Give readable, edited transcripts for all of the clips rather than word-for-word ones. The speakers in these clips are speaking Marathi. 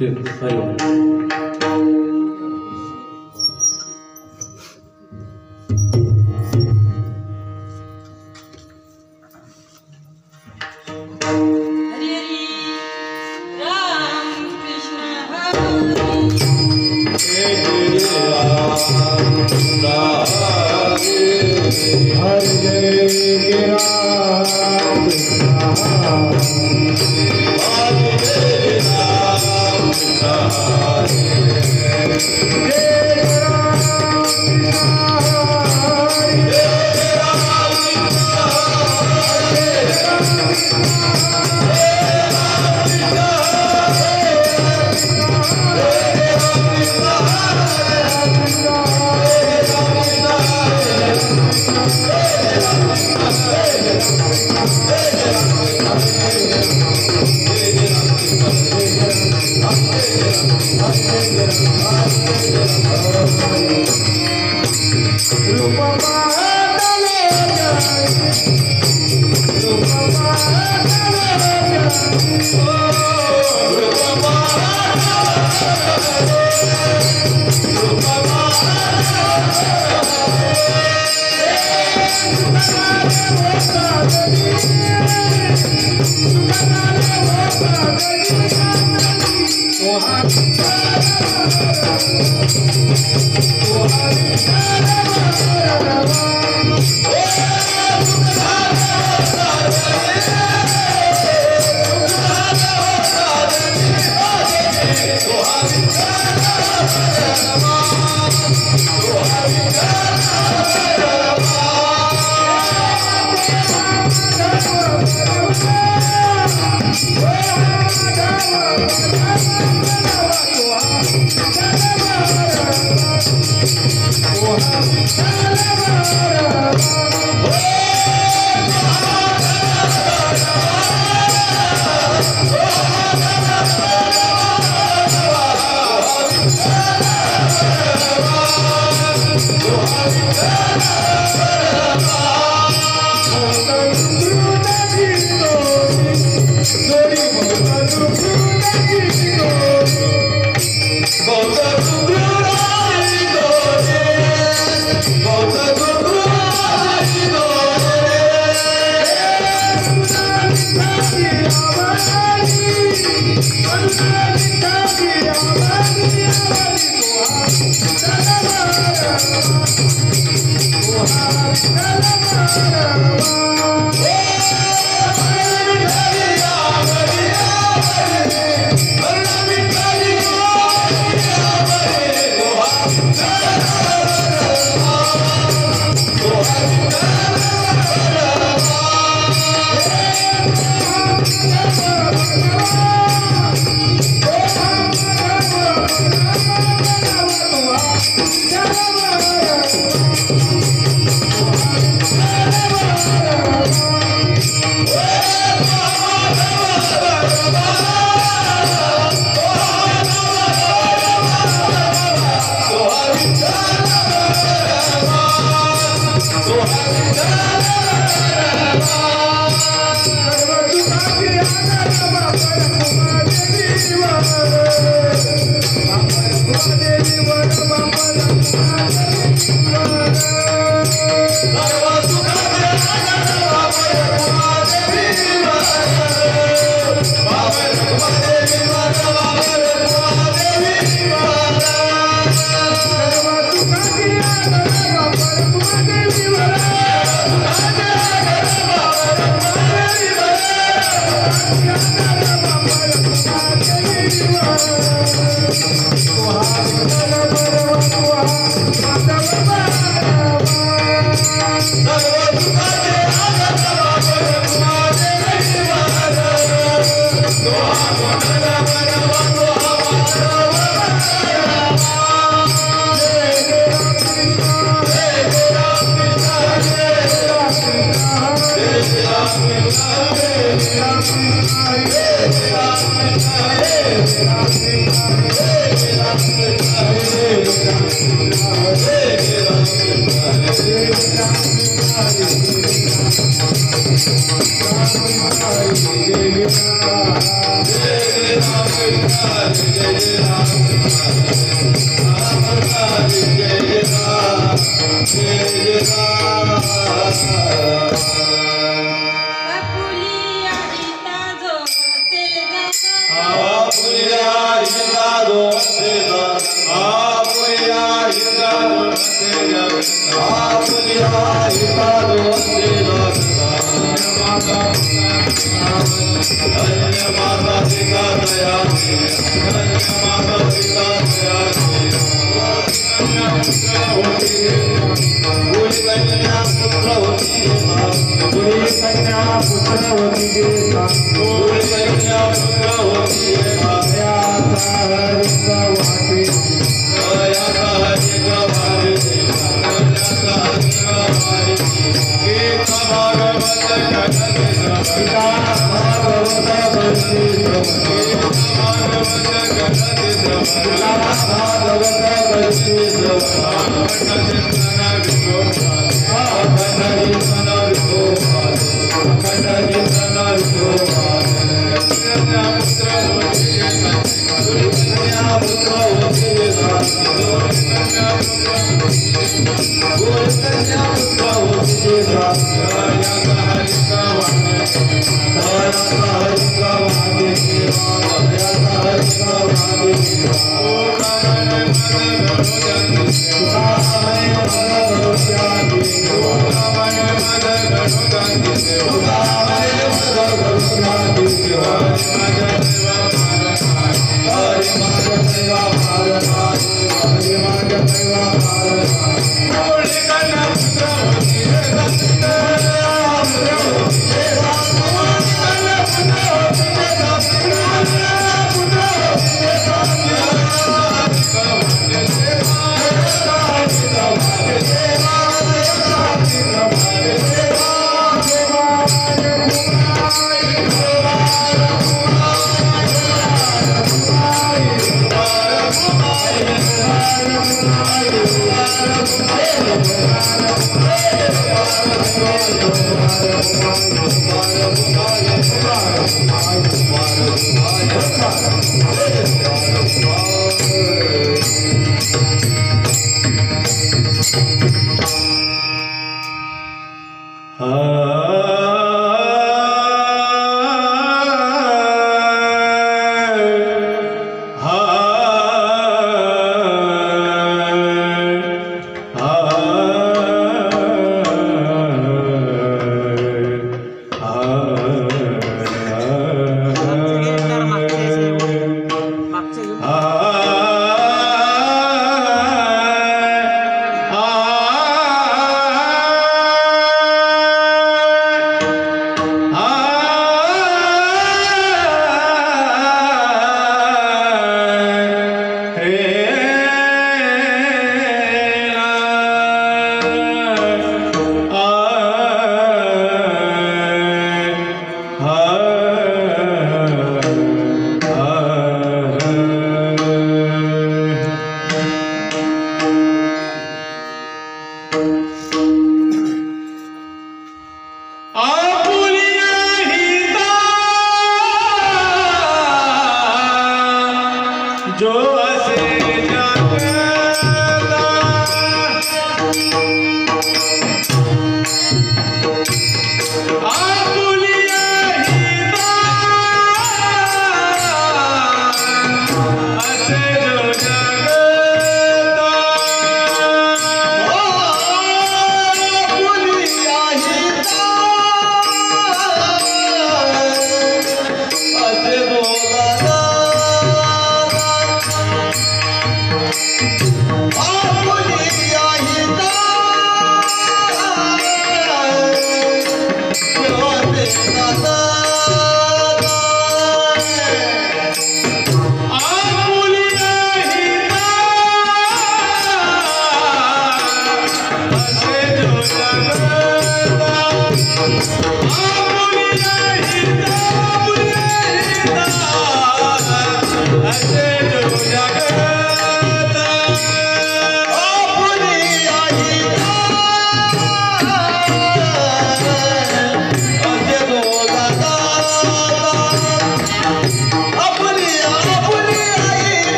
Hare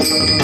Yeah.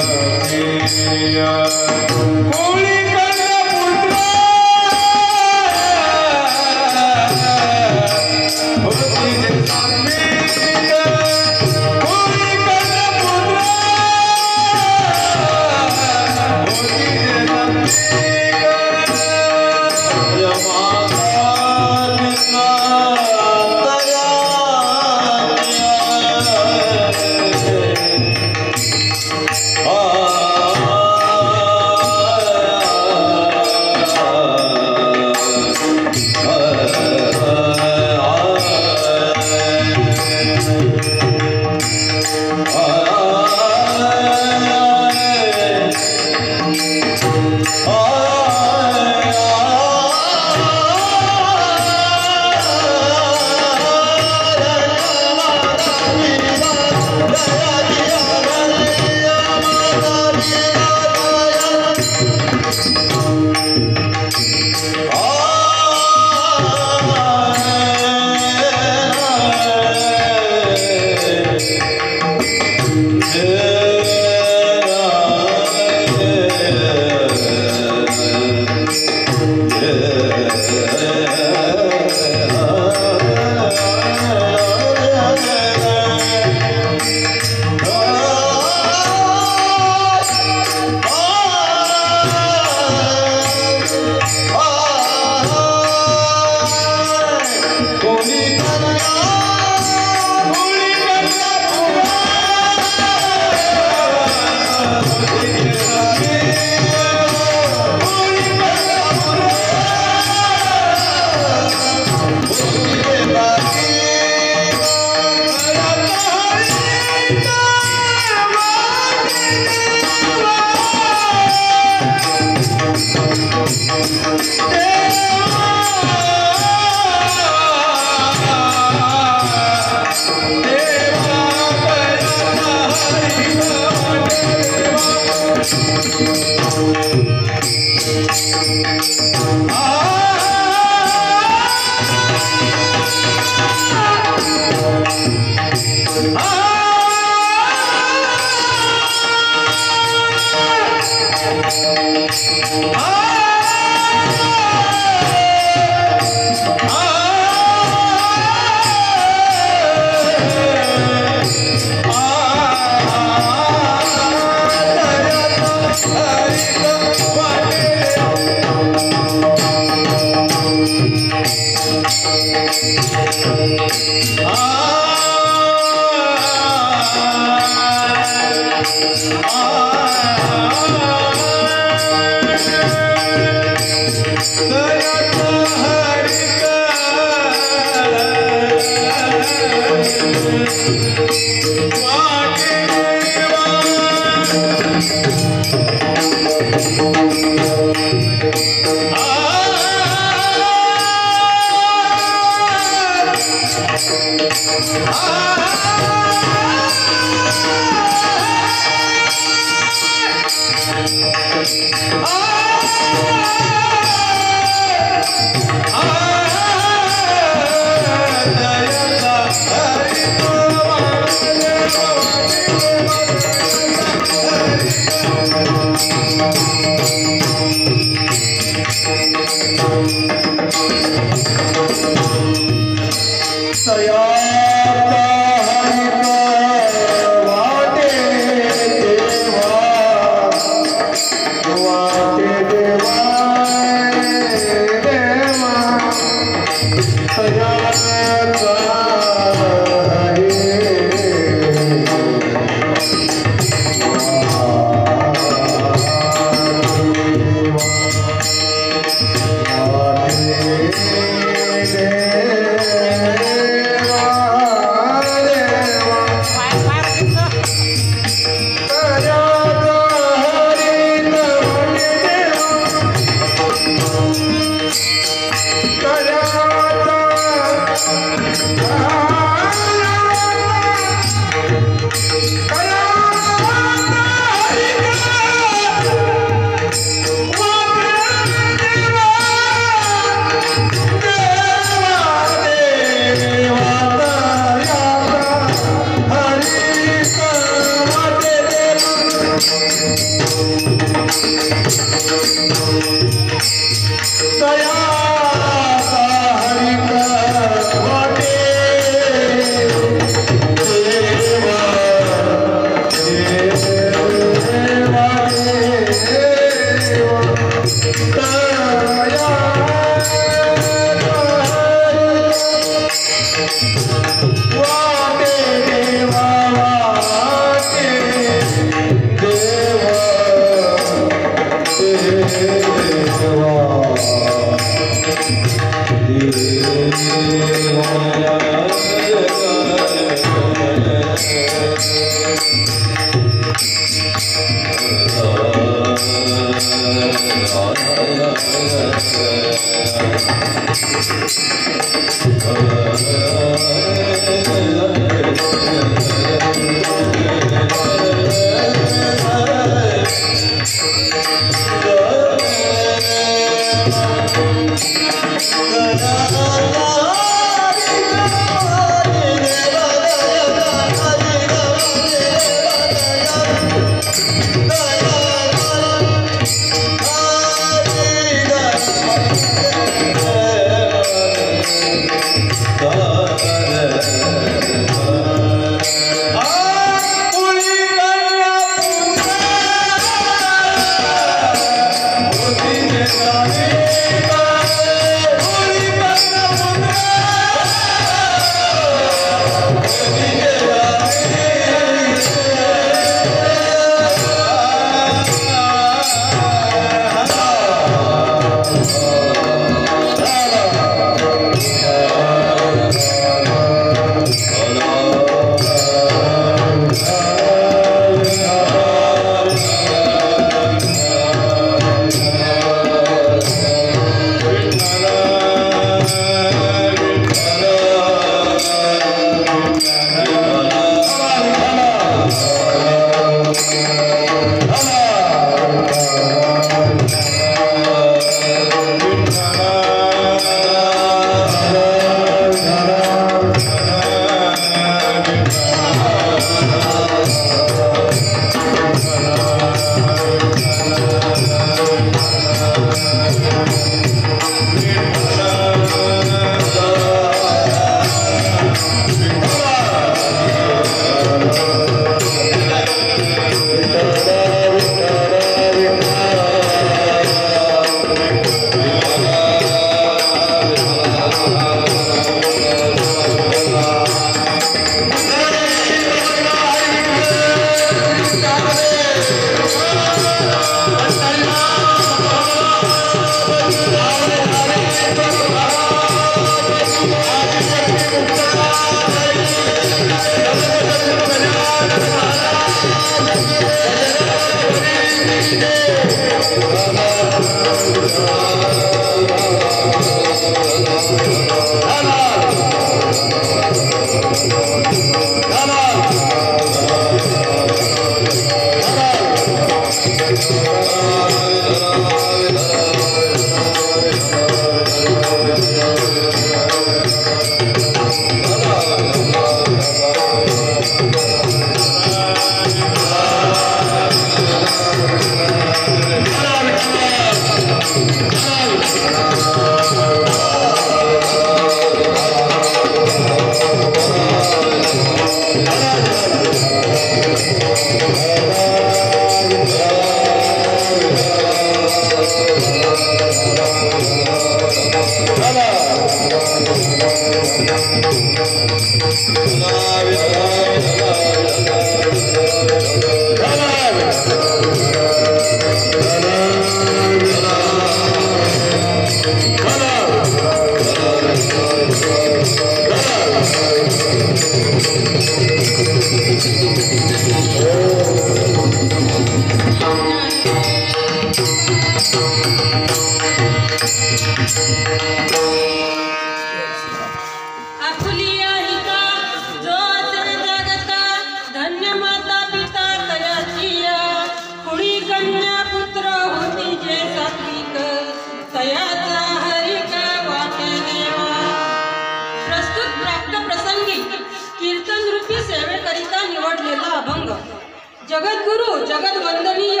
जगद्गुरु जगद्वंदनीय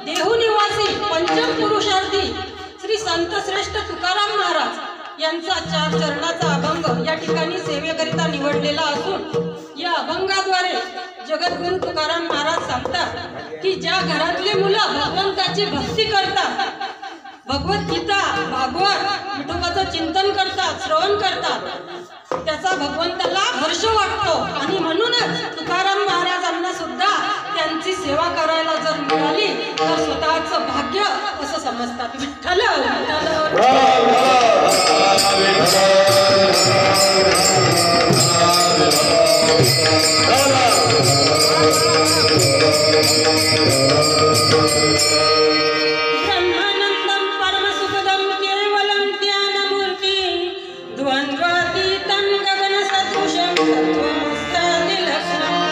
देहुनिवासी पंचम पुरुषार्थी श्री संत श्रेष्ठ तुकाराम महाराज यांचा 4 चरणाचा अभंग या ठिकाणी सेवेकरिता निवडलेला असून या अभंगाद्वारे जगद्गुरु तुकाराम महाराज सांगतात की ज्या घरातले मुलं भगवंताची भक्ती करतात, भगवद्गीता भागवत विठोबाचं चिंतन करतात, श्रवण करतात, त्याचा भगवंताला हर्ष वाटतो आणि म्हणूनच तुकाराम महाराजांना सुद्धा त्यांची सेवा करायला जर मिळाली तर स्वतःचं भाग्य असं समजतात. विठ्ठल विठ्ठल ब्रह्मानंदं परमसुखदं केवलं ज्ञानमूर्ति द्वन्द्वातीतं गगनसदृशं तत्त्वमस्यादिलक्षणम्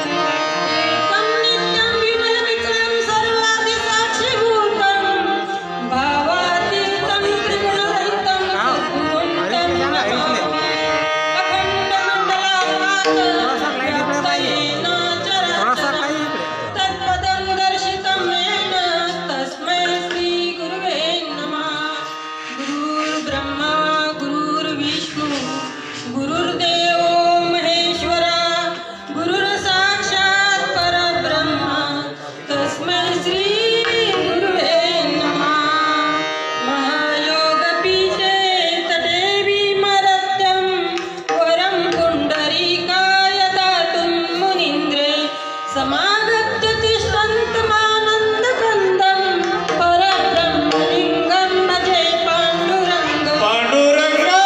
एकं नित्यं विमलविचलं सर्वादिसाक्षिभूतं भावातीतं त्रिगुणरहितं सद्गुरुं तं नमामि। अखण्डमण्डलाकारं व्याप्तयेन तत्पदं दर्शितं येन तस्मै श्रीगुरुवे नमः। गुरुर्ब्रह्मा गुरुर्विष्णु गुरुर्देवो महेश्वरा गुरुर्साक्षात् परब्रह्म तस्मै श्रीगुरुवे नमः। महायोगपीठे तटे विमरत्यं वरं पुण्डरीकाय दातुं मुनीन्द्रे समागत्य तिष्ठन्तमानन्दकन्दं परब्रह्मलिङ्गं भजे पाण्डुरङ्गं। पांडुरंगा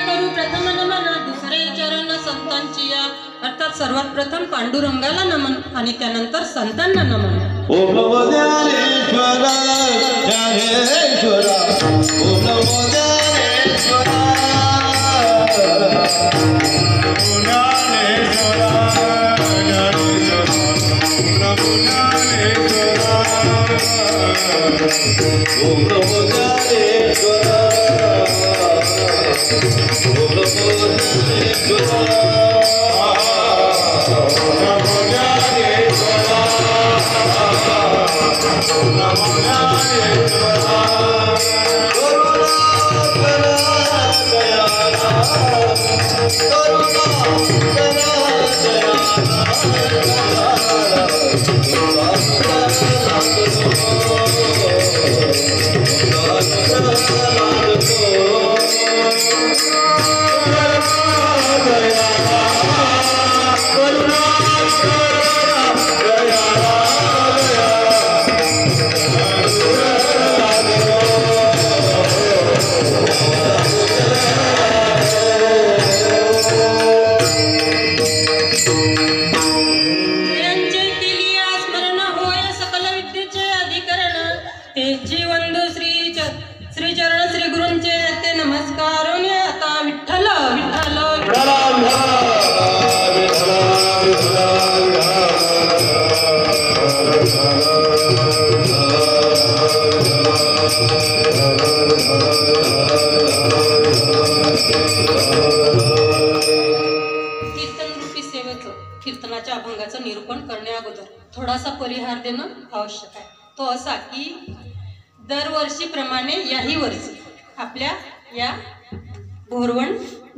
करू प्रथम नमन दुसरे चरण संतांची या अर्थात सर्वात प्रथम पांडुरंगाला नमन आणि त्यानंतर संतांना नमन। ओम नमो ज्ञानेश्वरा ज्ञानेश्वरा ओम नमो ज्ञानेश्वरा ज्ञानेश्वरा ओम नमो ज्ञानेश्वरा ओम नमो ज्ञानेश्वरा कीर्तनाच्या अभंगाचं निरूपण करण्या अगोदर थोडासा परिहार देणं आवश्यक आहे। तो असा की दरवर्षीप्रमाणे याही वर्षी आपल्या या बोरवण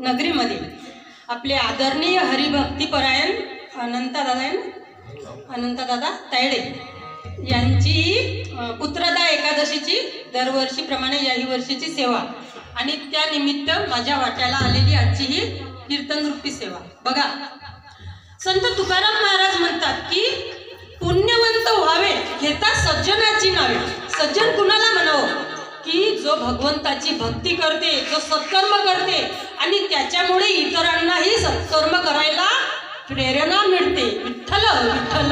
नगरीमध्ये आपले आदरणीय हरिभक्तीपरायण अनंतदादा तायडे यांची पुत्रदा एकादशीची दरवर्षीप्रमाणे याही वर्षीची सेवा आणि त्या निमित्त माझ्या वाट्याला आलेली आजची ही कीर्तन रूपी सेवा बघा। संत तुकाराम महाराज म्हणतात की पुण्यवंत व्हावे घेता सज्जनाची नावे। सज्जन कुणाला म्हणावं की जो भगवंताची भक्ती करते, जो सत्कर्म करते आणि त्याच्यामुळे इतरांनाही सत्कर्म करायला प्रेरणा मिळते. विठ्ठल विठ्ठल.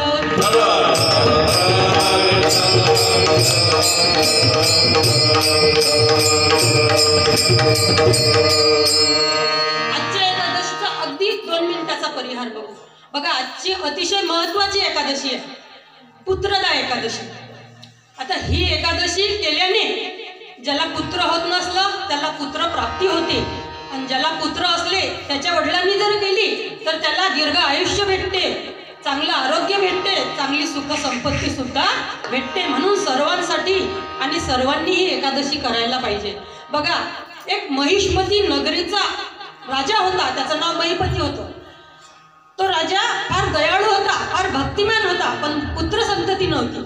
आजच्या एकादशीचा अगदी 2 मिनिटाचा परिहार बघू. बघा, आजची अतिशय महत्वाची एकादशी आहे, पुत्रदा एकादशी. आता ही एकादशी केल्याने ज्याला पुत्र होत नसलं त्याला पुत्र प्राप्ती होते, आणि ज्याला पुत्र असले त्याच्या वडिलांनी जर केली तर त्याला दीर्घ आयुष्य भेटते, चांगलं आरोग्य भेटते, चांगली सुख संपत्ती सुद्धा भेटते. म्हणून सर्वांसाठी आणि सर्वांनी ही एकादशी करायला पाहिजे. बघा, एक महिष्मती नगरीचा राजा होता, त्याचं नाव महिपती होतं. तो राजा फार दयाळू होता, फार भक्तिमान होता, पण पुत्र संतती नव्हती.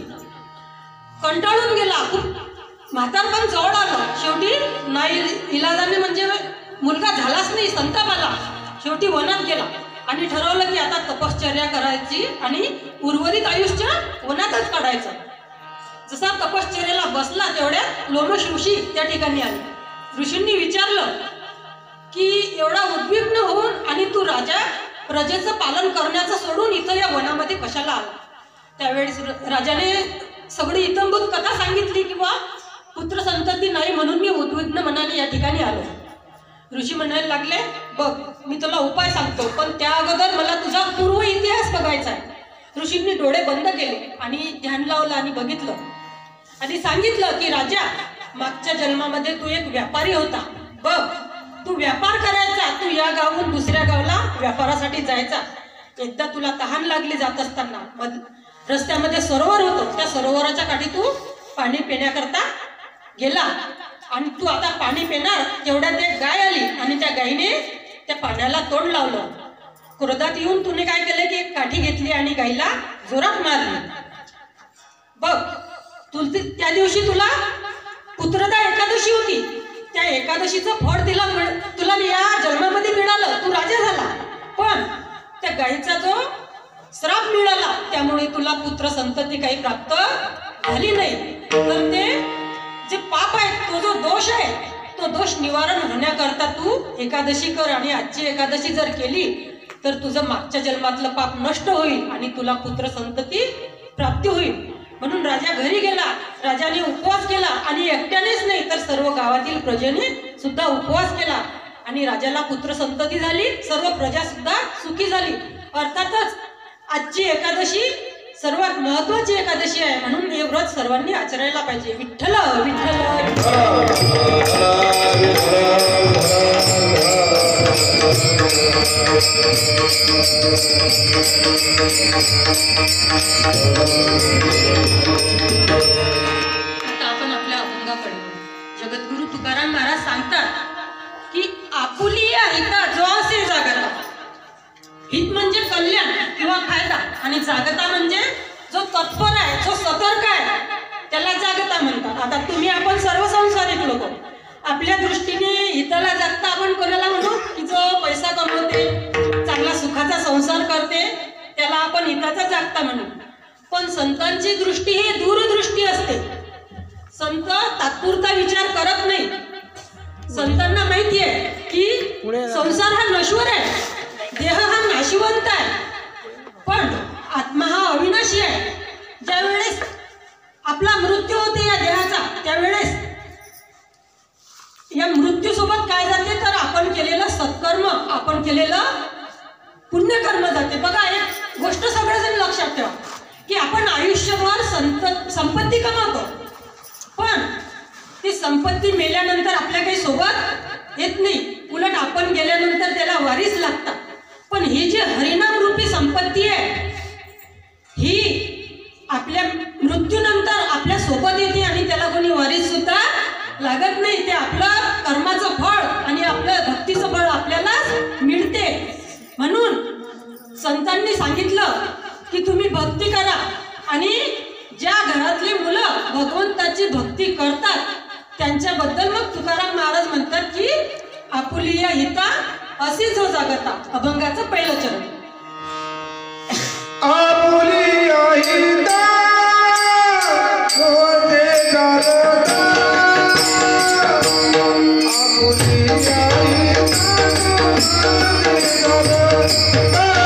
कंटाळून गेला, खूप म्हातारपण जवळ आलं. शेवटी नाही इलाजाने म्हणजे मुलगा झालाच नाही, संताप आला. शेवटी वनात गेला आणि ठरवलं की आता तपश्चर्या करायची आणि उर्वरित आयुष्य वनातच काढायचं. जसा तपश्चर्याला बसला तेवढ्यात लोमश ऋषी त्या ठिकाणी आले. ऋषींनी विचारलं की एवढा उद्विग्न होऊन आणि तू राजा प्रजेचं पालन करण्याचं सोडून इथं या वनामध्ये कशाला आला? त्यावेळेस राजाने सगळी इतंभूत कथा सांगितली की बा पुत्र संतती नाही म्हणून मी उद्विग्न मनाने या ठिकाणी आलो. ऋषी म्हणायला लागले, बघ मी तुला उपाय सांगतो, पण त्या अगोदर मला तुझा पूर्व इतिहास बघायचा आहे. ऋषींनी डोळे बंद केले आणि ध्यान लावलं आणि बघितलं आणि सांगितलं की राजा, मागच्या जन्मामध्ये तू एक व्यापारी होता. बघ, तू व्यापार करायचा, तू या गावाहून दुसऱ्या गावाला व्यापारासाठी जायचा. एकदा तुला तहान लागली जात असताना रस्त्यामध्ये सरोवर होतं, त्या सरोवराच्या काठी तू पाणी पिण्याकरता गेला आणि तू आता पाणी पिणार, तेवढ्यात एक गाय आली आणि त्या गायीने त्या पाण्याला तोंड लावलं. क्रोधात येऊन तुने काय केलं की एक काठी घेतली आणि गायीला जोरात मारली. बघ, त्या दिवशी तुला पुत्रदा एकादशी होती, त्या एकादशीचं फळ तुला या जन्मामध्ये मिळालं, तू राजा झाला. पण त्या गायीचा जो श्राप मिळाला त्यामुळे तुला पुत्र संतती काही प्राप्त झाली नाही. तर ते जे पाप आहे, तो जो दोष आहे, तो दोष निवारण होण्याकरता तू एकादशी कर आणि आजची एकादशी जर केली तर तुझं मागच्या जन्मातलं पाप नष्ट होईल आणि तुला पुत्र संतती प्राप्ती होईल. म्हणून राजा घरी गेला, राजाने उपवास केला आणि एकट्यानेच नाही तर सर्व गावातील प्रजेने सुद्धा उपवास केला आणि राजाला पुत्र संतती झाली, सर्व प्रजा सुद्धा सुखी झाली. अर्थातच आजची एकादशी सर्वात महत्वाची एकादशी आहे, म्हणून हे व्रत सर्वांनी आचरायला पाहिजे. विठ्ठल विठ्ठल. आता आपण आपल्या अभंगाकडे. जगद्गुरु तुकाराम महाराज सांगतात की आपुलिया हिता जो असे जागता. हित म्हणजे कल्याण किंवा फायदा आणि जागता म्हणजे जो तत्पर आहे, जो सतर्क आहे, त्याला जागता म्हणतात. आता तुम्ही आपण सर्व संसारिक लोक आपल्या दृष्टीने हिताला जागता आपण कोणाला म्हणू की जो पैसा कमवते, चांगला सुखाचा संसार करते, त्याला आपण हिताचा जागता म्हणू. पण संतांची दृष्टी ही दूरदृष्टी असते. संत तात्पुरता विचार करत नाही. संतांना माहिती आहे की संसार हा नश्वर आहे, देह हा नाशिवंत आहे, पण आत्मा हा अविनाशी आहे. ज्या वेळेस आपला मृत्यू होते या देहाचा, त्यावेळेस या मृत्यूसोबत काय जाते तर आपण केलेलं सत्कर्म, आपण केलेलं पुण्यकर्म जाते. बघा, एक गोष्ट सगळेजण लक्षात ठेवा की आपण आयुष्यभर संपत्ती कमावतो, पण ती संपत्ती मेल्यानंतर आपल्या काही सोबत येत नाही. उलट आपण गेल्यानंतर त्याला वारीस लागतात. पण ही जी हरिनाम रूपी संपत्ती आहे, ही आपल्या मृत्यूनंतर आपल्या सोबत येते आणि त्याला कोणी वारीस सुद्धा लागत नाही. ते आपलं कर्माचं फळ आणि आपलं भक्तीचं फळ आपल्याला मिळते. म्हणून संतांनी सांगितलं की तुम्ही भक्ती करा आणि ज्या घरातली मुलं भगवंताची भक्ती करतात त्यांच्याबद्दल मग तुकाराम महाराज म्हणतात की आपुलिया हिता अशी जो जागता. अभंगाचं पहिलं चरण. आपुलिया हिता होते जागता. आपुलिया हिता होते जागता.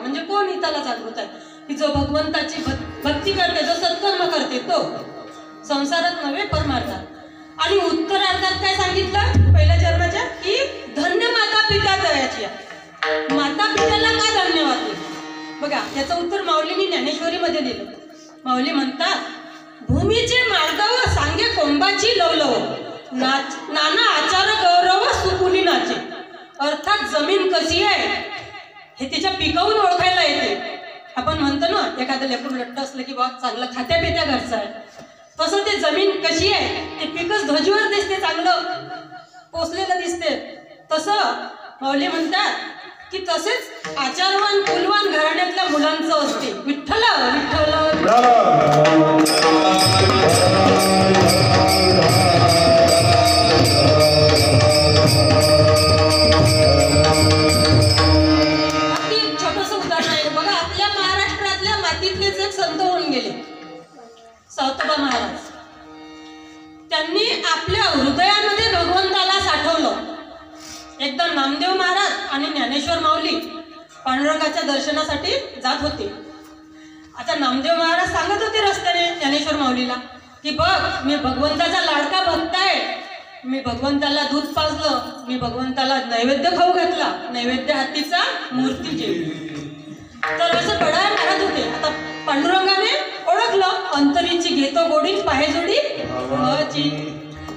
म्हणजे कोण हिताला जागृत आहे की जो भगवंताची भक्ती करते, जो सत्कर्म करते तो संसारात नव्हे परमार्थात। आणि उत्तरार्धात काय सांगितलं पहिल्या जन्माच्या की धन्य माता पिता दयाची आहे। माता पित्याला काय धन्यवाद दिले बघा, याचं उत्तर माऊलींनी ज्ञानेश्वरी मध्ये दिलं। माऊली म्हणतात भूमीचे मार्दव सांगे कोंबाची लवलव, नाना आचार गौरव सुकुली नाचे। अर्थात जमीन कशी आहे हे तिच्या पिकावून ओळखायला येते। आपण म्हणतो ना एखादं लेकरू लट्ट असलं की बा चांगलं खात्या पित्या घरचं आहे, तसं ते जमीन कशी आहे ते पिकच ध्वजीवर दिसते, चांगलं पोचलेलं दिसते। तसं माऊली म्हणतात की तसेच आचारवान कुलवान घराण्यातल्या मुलांचं असते। विठ्ठल विठ्ठल सावतोबा महाराज त्यांनी आपल्या हृदयामध्ये भगवंताला साठवलं। एकदा नामदेव महाराज आणि ज्ञानेश्वर माऊली पांडुरंगाच्या दर्शनासाठी जात होते। आता नामदेव महाराज सांगत होते रस्त्याने ज्ञानेश्वर माऊलीला की बघ मी भगवंताचा लाडका भक्त आहे, मी भगवंताला दूध पाजलं, मी भगवंताला नैवेद्य खाऊ घातला, नैवेद्य हातीचा मूर्ती जेवली। तर असं बडाय मारत होते। आता पांडुरंगाने ओळखलं अंतरीची घेतो गोडी पाहेजोडी ची।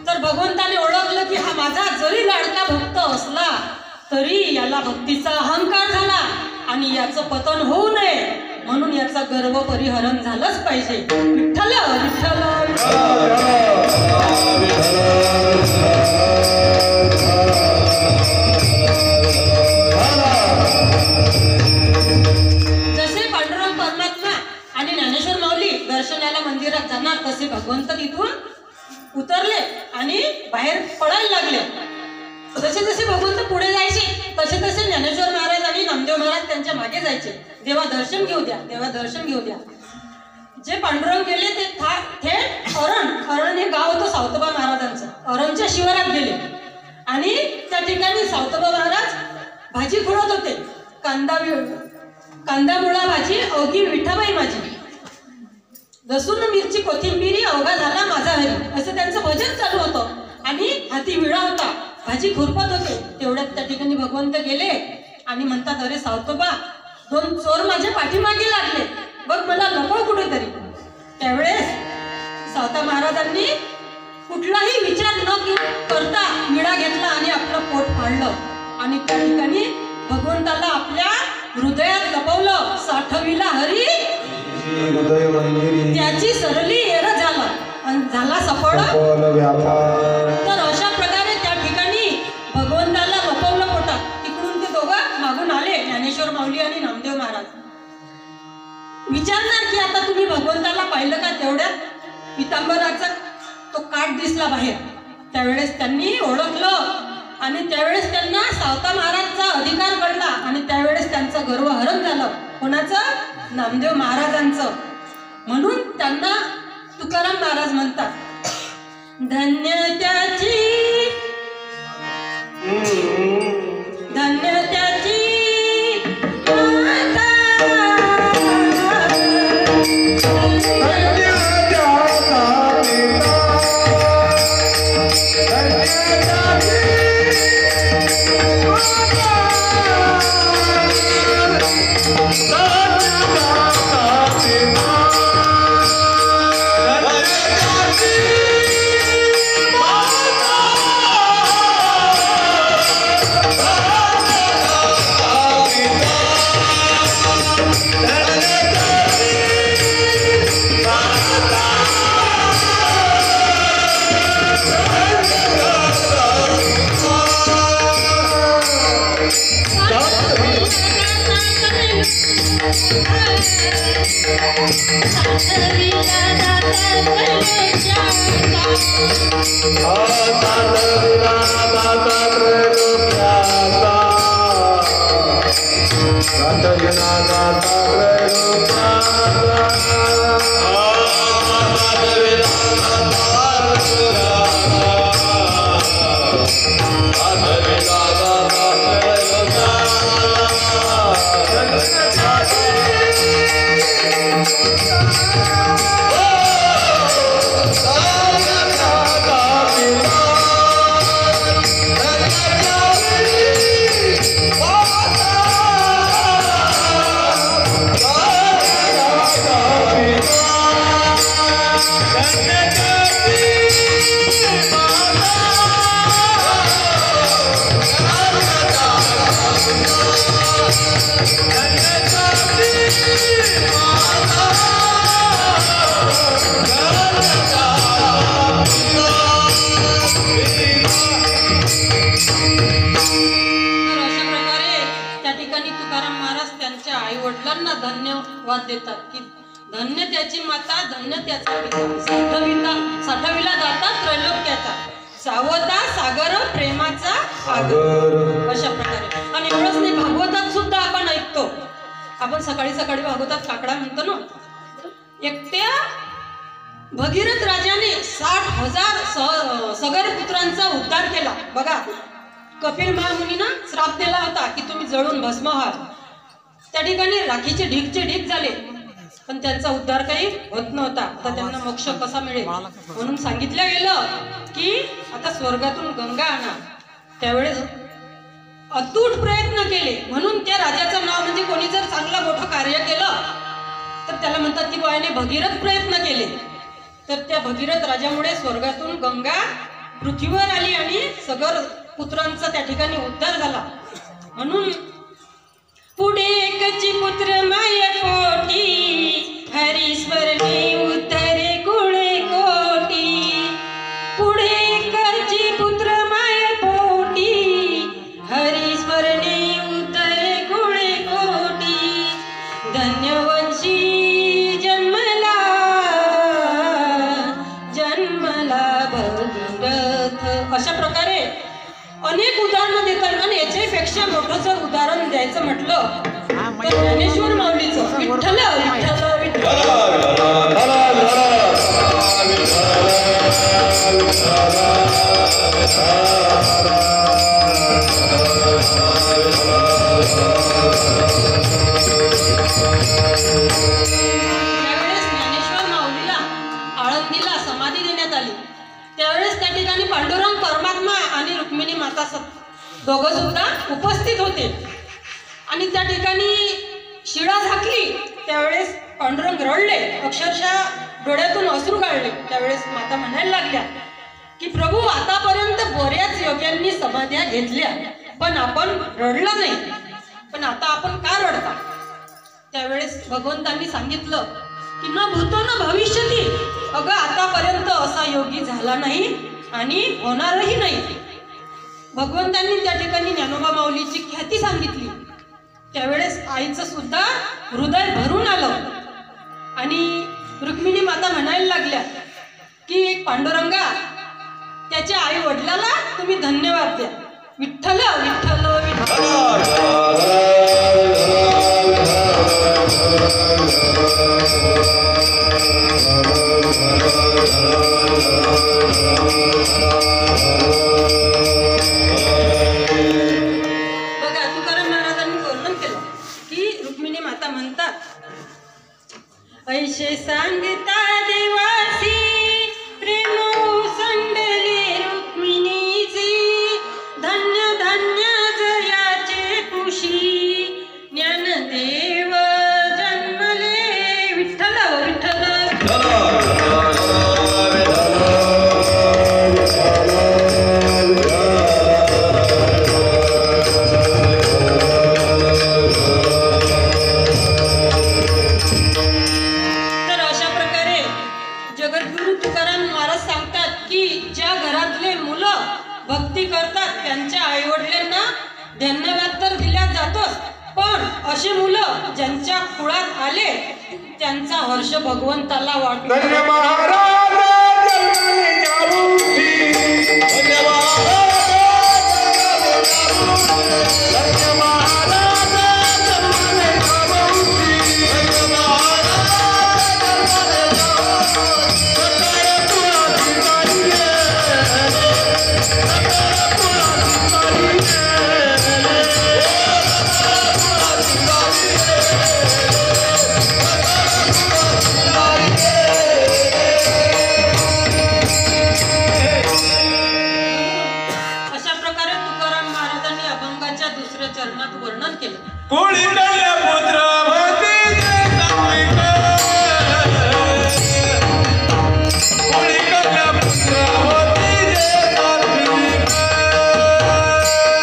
तर भगवंताने ओळखलं की हा माझा जरी लाडका भक्त असला तरी याला भक्तीचा अहंकार झाला आणि याचं पतन होऊ नये म्हणून याचा गर्व परिहरण झालंच पाहिजे। विठ्ठल विठ्ठल दर्शनाला मंदिरात जाणार तसे भगवंत तिथून उतरले आणि बाहेर पडायला लागले। जसे जसे भगवंत पुढे जायचे तसे तसे ज्ञानेश्वर महाराज आणि नामदेव महाराज त्यांच्या मागे जायचे। देवा दर्शन घेऊ द्या, देवा दर्शन घेऊ द्या। जे पांडुरंग गेले ते थेट अरण हे गाव होतं सावतोबा महाराजांचं। अरणच्या शिवारात गेले आणि त्या ठिकाणी सावतोबा महाराज भाजी खुडत होते। कांदा मुळा भाजी अवघी विठाबाई माझी, लसूण मिरची कोथिंबिरी अवघा झाला माझा हरी, असं त्यांचं भजन चालू होतं आणि हाती विळा होता, भाजी खुरपत होते। तेवढ्यात त्या ठिकाणी भगवंत गेले आणि म्हणतात अरे सावतोबा दोन चोर माझ्या पाठीमागे लागले, बघ मला लपव कुठेतरी। त्यावेळेस सावता महाराजांनी कुठलाही विचार न करता विळा घेतला आणि आपलं पोट फाडलं आणि त्या ठिकाणी भगवंताला आपल्या हृदयात लपवलं। साठविला हरी त्याची सरली एर झाला आणि झाला सफळ व्यापार। तर अशा प्रकारे त्या ठिकाणी भगवंताला लपवलं पोटात। तिकडून ते दोघं मागून आले ज्ञानेश्वर माऊली आणि नामदेव महाराज। विचारणार की आता तुम्ही भगवंताला पाहिलं का तेवढ्यात पितांबराचा तो काठ दिसला बाहेर. त्यावेळेस त्यांनी ओळखलं आणि त्यावेळेस त्यांना सावता महाराजचा अधिकार कळला आणि त्यावेळेस त्यांचं गर्व हरण झालं. कोणाचं? नामदेव महाराजांचं. म्हणून त्यांना तुकाराम महाराज म्हणतात, धन्य त्याची धन्य त्याची माता, धन्यवाद देतात की धन्य त्याची माता, धन्य त्याचा पिता, साठविला जाता त्रैलोक्याचा, सावता सागर प्रेमाचा सागर. अशा प्रकारे. आणि एवढंच नाही, भागवतात सुद्धा आपण ऐकतो. आपण सकाळी सकाळी भागवतात काकडा म्हणतो ना. एकट्या भगीरथ राजाने 60,000 सगर पुत्रांचा उद्धार केला. बघा, कपिल महामुनीनं श्राप दिला होता की तुम्ही जळून भस्म व्हा. त्या ठिकाणी राखीचे ढीगचे ढीग झाले, पण त्यांचा उद्धार काही होत नव्हता. आता त्यांना मोक्ष कसा मिळेल म्हणून सांगितलं गेलं की आता स्वर्गातून गंगा आणा. त्यावेळेस अतूट प्रयत्न केले. म्हणून त्या राजाचं नाव म्हणजे कोणी जर चांगलं मोठं कार्य केलं तर त्याला म्हणतात की बायाने भगीरथ प्रयत्न केले. तर त्या भगीरथ राजामुळे स्वर्गातून गंगा पृथ्वीवर आली आणि सगर पुत्रांचा त्या ठिकाणी उद्धार झाला. म्हणून पुढे एकची पुत्र माय पोटी, हरीश्वरने उतरे कुळे कोटी. पुढे एकची पुत्र माय पोटी, हरीश्वरने उतरे कुळे कोटी. धन्यवंशी जन्मला भगीरथ. अशा प्रकारे अनेक उदाहरणं देतात. आणि याच्यापेक्षा मोठं जर उदाहरण द्यायचं म्हटलं तर ज्ञानेश्वर माऊलीचं विठ्ठल विठ्ठल विठ्ठल. त्यावेळेस ज्ञानेश्वर माऊलीला आळंदीला समाधी देण्यात आली. त्यावेळेस त्या ठिकाणी पांडुरंग परमात्मा आणि रुक्मिणी माता दोघं सुद्धा उपस्थित होते. आणि त्या ठिकाणी शिळा झाकली. त्यावेळेस पांडुरंग रडले, अक्षरशः डोळ्यातून अश्रू गाळले. त्यावेळेस माता म्हणायला लागल्या की प्रभू, आतापर्यंत बऱ्याच योग्यांनी समाध्या घेतल्या पण आपण रडला नाही, पण आता आपण का रडता? त्यावेळेस भगवंतांनी सांगितलं की न भूतो न भविष्यती. अगं, आतापर्यंत असा योगी झाला नाही आणि होणारही नाही. भगवंतांनी त्या ठिकाणी ज्ञानोबा माऊलीची ख्याती सांगितली. त्यावेळेस आईचं सुद्धा हृदय भरून आलं. आणि रुक्मिणी माता म्हणायला लागल्या की पांडुरंगा त्याच्या आई वडिलाला तुम्ही धन्यवाद द्या. विठ्ठल विठ्ठल विठ्ठल. बघा तुकाराम महाराजांनी वर्णन केलं की रुक्मिणी माता म्हणतात ऐशे सांगता देवासी प्रेम संडले रुक्मिणीची धन्य धन्य जयाचे कुशी ज्ञानदेव जन्मले. विठ्ठल विठ्ठल. तर अशा प्रकारे जगद्गुरु तुकाराम महाराज सांगतात की ज्या घरातले मुलं भक्ती करतात त्यांच्या आईवडिलांना धन्यवाद तर दिला जातोच, पण अशी मुलं ज्यांच्या कुळात आले त्यांचा हर्ष भगवंताला वाटतो. धन्य महाराज जन्मले जाऊसी. धन्य महाराज धन्य महाराज जन्मले जाऊसी. धन्य महाराज जन्मले जाऊसी. सकाळ कुळाची ताई सकाळ कुळाची अशा प्रकारे तुकाराम महाराजांनी अभंगाच्या दुसऱ्या चरणात वर्णन केलं. कोळी कन्या पुत्र भतीजे सात्विक. कोळी कन्या पुत्र भतीजे सात्विक.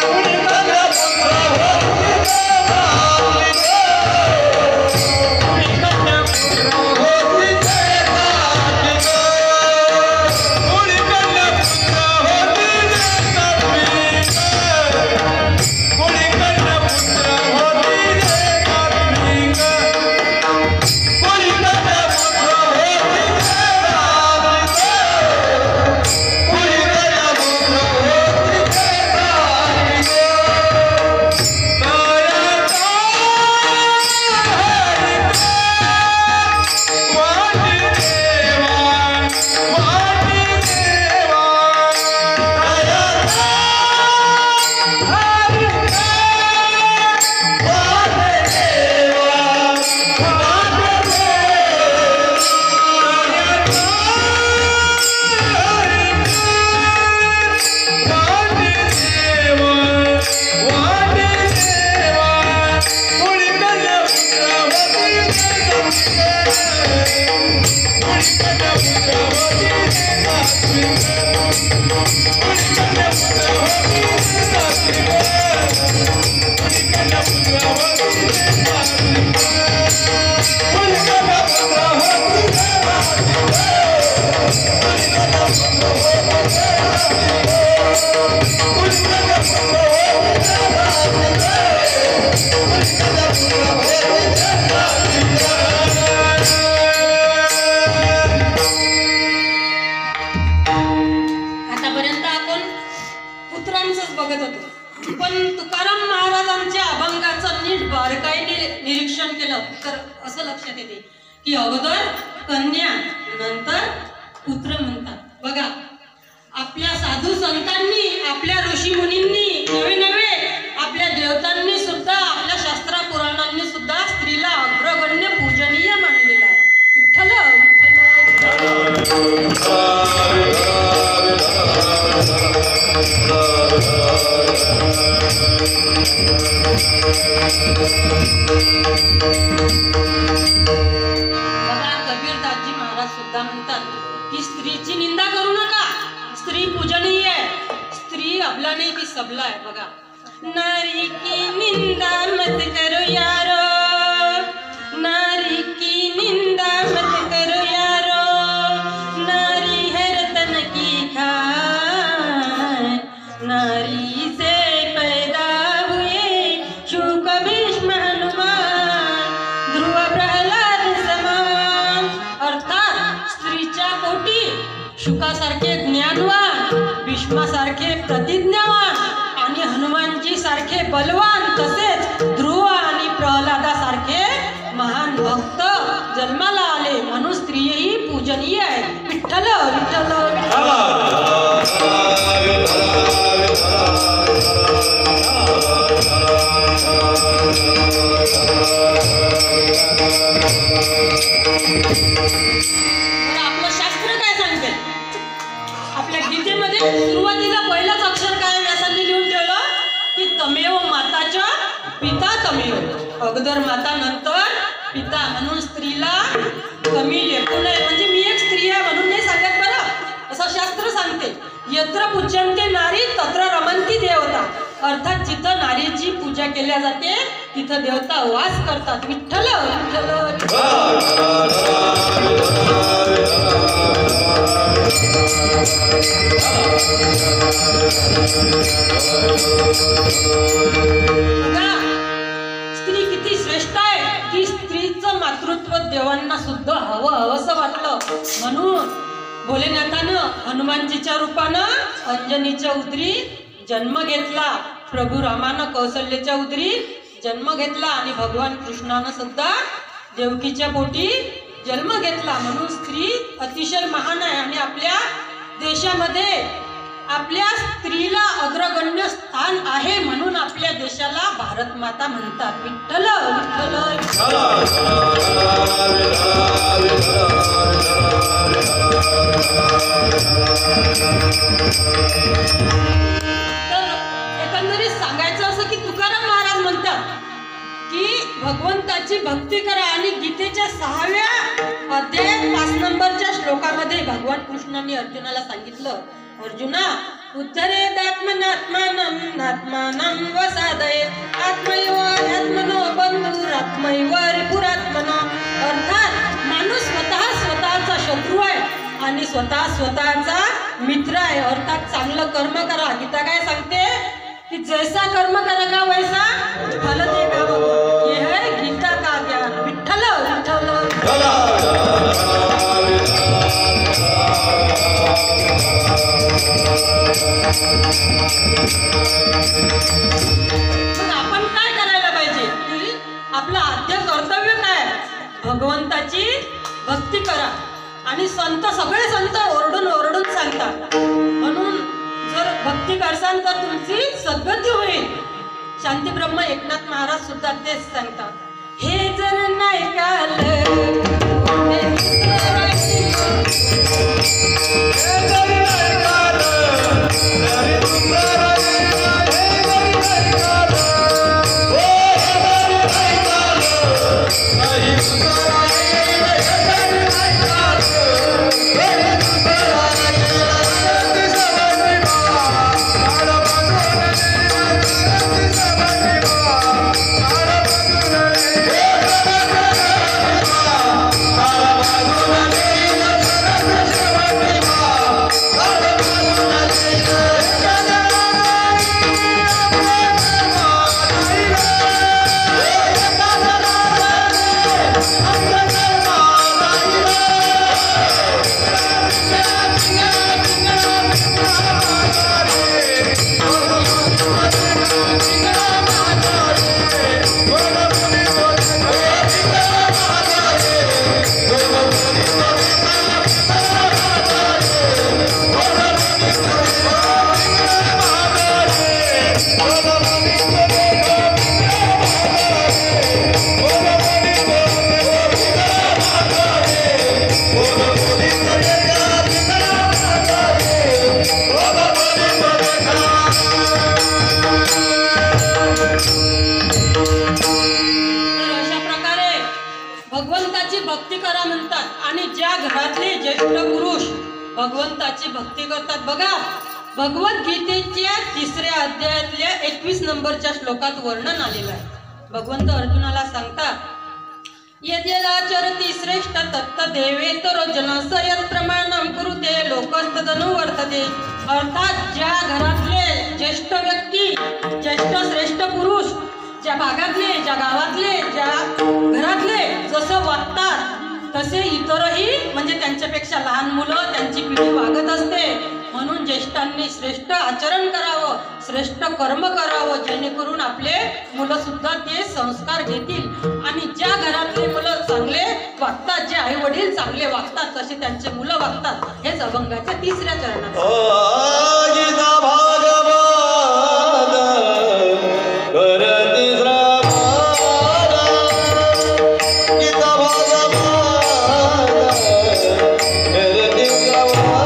कोळी कन्या पुत्र भतीजे सात्विक. कोळी कन्या पुत्र भतीजे सात्विक. कोळी कन्या पुत्र भतीजे सात्विक. कोळी कन्या पुत्र भतीजे सात्विक. कोळी कन्या पुत्र भतीजे सात्विक. कोळी कन्या पुत्र भतीजे सात्विक. तयाचा हरिका वाटी देवा वाटी देवा. तयाचा हरिका वाटी देवा वाटी आतापर्यंत आपण पुत्रांचंच बघत होतो, पण तुकाराम महाराजांच्या अभंगाचं नीट बारकाईने निरीक्षण केलं तर असं लक्षात येते की अगोदर कन्या नंतर पुत्र म्हणतात. बघा आपल्या साधू संतांनी आपल्या ऋषी मुनींनी नवे नवे आपल्या देवतांनी सुद्धा आपल्या शास्त्रा पुराणांनी सुद्धा स्त्रीला अग्रगण्य पूजनीय मानलेलं आहे. विठ्ठल बघा कबीरदासजी महाराज सुद्धा म्हणतात की स्त्रीची निंदा करू नका, स्त्री पूजनीय आहे. स्त्री अबला नाही ती सबला आहे. बघा नारी की निंदा मत करो यारो, नारी की निंदा मत करो यारो, नारी है रतन की खान, नारी से पैदा हुए शुक भीष्म हनुमान, ध्रुव प्रहलाद समान. शुकासारखे ज्ञानवान, भीष्मासारखे प्रतिज्ञावान आणि हनुमानजी सारखे बलवान, तसेच ध्रुव आणि प्रल्हादासारखे महान भक्त जन्माला आले, म्हणून स्त्रियही पूजनीय आहे. विठ्ठल विठ्ठल आपलं शास्त्र काय सांगते? आपल्या गीतेमध्ये सुरुवातीला पहिलंच अक्षर काय व्यासांनी लिहून ठेवलं की तमेव माताच्या पिता तमेव, अगोदर माता नंतर पिता, म्हणून स्त्रीला कमी लेखू नये. म्हणजे मी एक स्त्री आहे म्हणून नाही सांगत बरं, असं शास्त्र सांगते. यत्र पूज्यन्ते नारी तत्र रमन्ति देवता, अर्थात जिथं नारीची पूजा केल्या जाते तिथं देवता वास करतात. विठ्ठल विठ्ठल स्त्री किती श्रेष्ठ आहे. ती स्त्रीचं मातृत्व देवांना सुद्धा हवंसं वाटलं, म्हणून भोलेनाथानं हनुमानजीच्या रूपानं अंजनीच्या उदरी जन्म घेतला, प्रभू रामानं कौशल्याच्या उदरी जन्म घेतला आणि भगवान कृष्णानं सुद्धा देवकीच्या पोटी जन्म घेतला. म्हणून स्त्री अतिशय महान आहे आणि आपल्या देशामध्ये आपल्या स्त्रीला अग्रगण्य स्थान आहे, म्हणून आपल्या देशाला भारत माता म्हणतात. विठ्ठल विठ्ठल तर एकंदरीत सांगायचं असं की तुकाराम महाराज म्हणतात की भगवंताची भक्ती करा, आणि गीतेच्या 6व्या अध्यायात 5 नंबरच्या श्लोकामध्ये भगवान कृष्णाने अर्जुनाला सांगितलं, अर्जुना उद्धरेदात्मनात्मानं नात्मानं वसादयेत् आत्मैव आत्मनो बंधुरात्मैव रिपुरात्मनो. अर्थात माणूस स्वतःचा शत्रू आहे आणि स्वतःचा मित्र आहे. अर्थात चांगलं कर्म करा. गीता काय सांगते कि जैसा कर्म करेगा वैसा फल देगा. ये है गीता का ज्ञान. विठ्ठल विठ्ठल आपण काय करायला पाहिजे की आपलं आद्य कर्तव्य काय? भगवंताची भक्ती करा. आणि सगळे संत ओरडून ओरडून सांगतात, म्हणून जर भक्ती करसान तर तुमची सद्गती होईल. शांती ब्रह्म एकनाथ महाराज सुद्धा तेच सांगतात. हे जर नाही भक्ती करा म्हणतात. आणि ज्या घरातले ज्येष्ठ पुरुष भगवंताची भक्ती करतात, बघा भगवद्गीतेच्या 3ऱ्या अध्यायातल्या 21 नंबरच्या श्लोकात वर्णन आलेलं आहे. भगवंत अर्जुनाला सांगतात, यद्यदाचरति श्रेष्ठ तत्त देवेतर जनस यत् प्रमाणं कुरुते लोकस्तदनु वर्तते. अर्थात ज्या घरातले ज्येष्ठ व्यक्ती, ज्येष्ठ श्रेष्ठ पुरुष ज्या भागातले, ज्या गावातले, ज्या घरातले जसं वागतात तसे इतरही म्हणजे म्हणजे त्यांच्यापेक्षा लहान मुलं त्यांची पिढी वागत असते. म्हणून ज्येष्ठांनी श्रेष्ठ आचरण करावं, श्रेष्ठ कर्म करावं, जेणेकरून आपले मुलं सुद्धा ते संस्कार घेतील. आणि ज्या घरातले मुलं चांगले वागतात, जे आई वडील चांगले वागतात, तसे त्यांचे मुलं वागतात. हेच अभंगाच्या 3ऱ्या चरणात. गीता भागवत कर तिसरा भाग. गीता भागवत कर तिसरा भाग.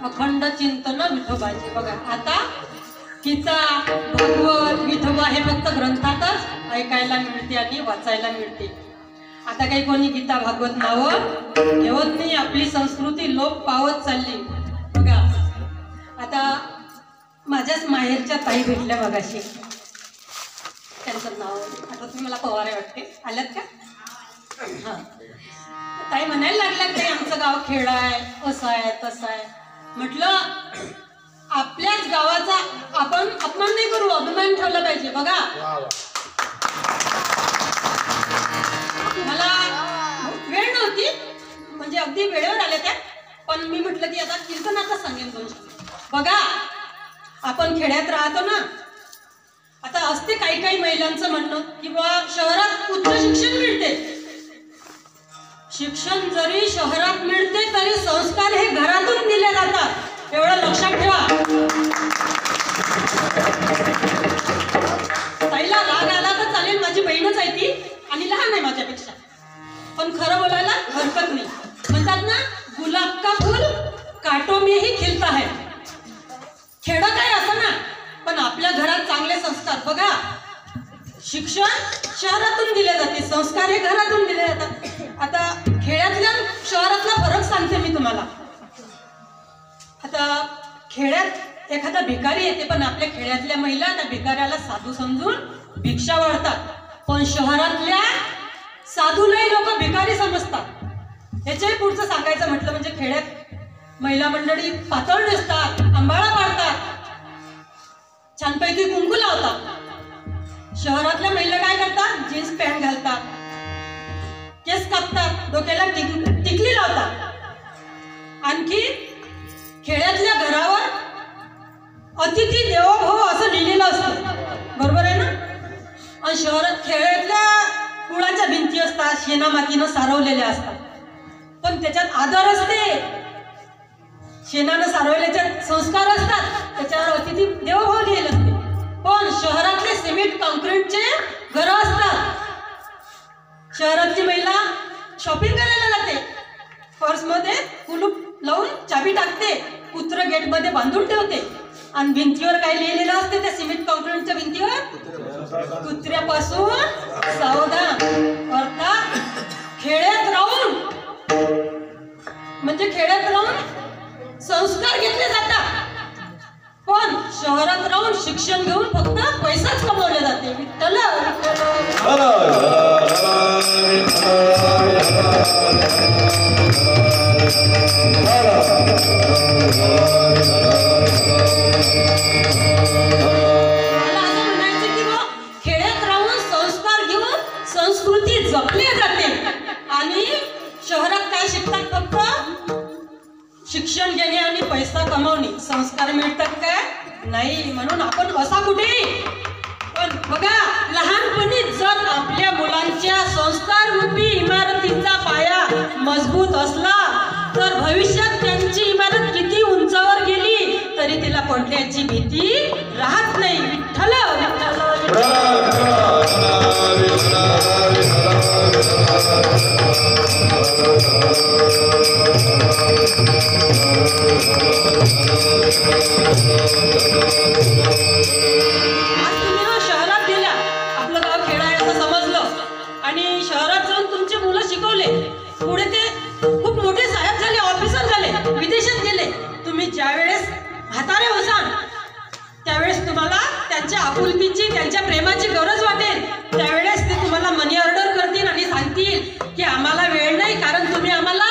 अखंड चिंतन विठोबाचे. बघा आता गीता भागवत विठोबा हे फक्त ग्रंथातच ऐकायला मिळते आणि वाचायला मिळते. आता काही कोणी गीता भागवत नावं ठेवत नाही. आपली संस्कृती लोप पावत चालली. बघा आता माझ्याच माहेरच्या ताई भेटल्या मगाशी. त्यांचं नाव आठवत मला पवार आहे वाटते. आल्यात का? हां. ताई म्हणायला लागल्या काही आमचं गाव खेड आहे, असं आहे तसं आहे. म्हटलं आपल्याच गावाचा आपण अपमान नाही करू, अभिमान ठेवला पाहिजे. बघा मला वेळ नव्हती, म्हणजे अगदी वेळेवर आल्या त्या, पण मी म्हटलं की आता कीर्तनाचा सांगेन 2 शब्द. बघा आपण खेड्यात राहतो ना. आता असते काही काही महिलांचं म्हणणं की बा शहरात उच्च शिक्षण मिळते. शिक्षण जरी शहरात मिळते तरी संस्कार हे घरातून दिले जातात. एवढं लक्षात ठेवा. ताईला राग आला तर चालेल, माझी बहीणच आहे ती आणि लहान आहे माझ्यापेक्षा, पण खरं बोलायला हरकत नाही. म्हणतात ना गुलाब का फूल काटो में ही खिलता है. खेडं काय असं ना, पण आपल्या घरात चांगले संस्कार. बघा शिक्षण शहरातून दिले जाते, संस्कार हे घरातून दिले जातात. आता खेड्यातल्या शहरातला फरक सांगते मी तुम्हाला. आता खेड्यात एखादा भिकारी येते, पण आपल्या खेड्यातल्या महिला त्या भिकाऱ्याला साधू समजून भिक्षा वाढतात. पण शहरातल्या साधूलाही लोक भिकारी समजतात. ह्याच्याही पुढचं सांगायचं म्हटलं म्हणजे खेड्यात महिला मंडळी पातळ नेसतात, अंबाळा पाडतात, छानपैकी कुंकू लावतात. शहरातल्या महिला काय करतात? जीन्स पॅन्ट घालतात, केस कापतात, डोक्याला टिकली लावतात. आणखी खेड्यातल्या घरावर अतिथी देवो भव असं लिहिलेलं असतं, बरोबर आहे ना? आणि शहरात खेड्यातल्या कुळाच्या भिंती असतात, शेणा मातीनं सारवलेल्या असतात, पण त्याच्यात आदर असते. शेणानं सारवल्याच्यात संस्कार असतात, त्याच्यावर अतिथी देवो भव लिहिलेलं असते. पण शहरातले सिमेंट कॉन्क्रीटचे घरं असतात. शहरातली महिला शॉपिंग करायला जाते, पर्समध्ये कुलूप लावून चाबी टाकते, कुत्र गेटमध्ये बांधून ठेवते, आणि भिंतीवर काय लिहिलेलं असते त्या सिमेंट कॉन्क्रीटच्या भिंतीवर? कुत्र्यापासून सावधान. अर्थात खेड्यात राहून म्हणजे खेड्यात राहून संस्कार घेतले जातात, पण शहरात राहून शिक्षण घेऊन फक्त पैसाच कमवले जाते. विठ्ठल खेड्यात राहून संस्कार घेऊन संस्कृती जपली जाते, आणि शहरात काय शिकतात? फक्त शिक्षण घेणे आणि पैसा कमवणे. संस्कार मिळतात काय? नाही. म्हणून आपण असा कुठे पण बघा, लहानपणी जर आपल्या मुलांच्या संस्कार रूपी इमारतीचा पाया मजबूत असला तर भविष्यात त्यांची इमारत किती उंचावर गेली तरी तिला पडण्याची भीती राहत नाही. विठ्ठल आज तुम्ही ना शहरात गेल्या, आपलं गाव खेडा आहे असं समजलं, आणि शहरात जाऊन तुमचे मुलं शिकवले, पुढे ते खूप मोठे साहेब झाले, ऑफिसर झाले, विदेशात गेले. तुम्ही ज्या वेळेस म्हातारे होसाल त्यावेळेस तुम्हाला त्यांच्या आपुलकीची, त्यांच्या प्रेमाची गरज वाटेल. त्यावेळेस ते तुम्हाला मनी ऑर्डर करतील आणि सांगतील की आम्हाला वेळ नाही, कारण तुम्ही आम्हाला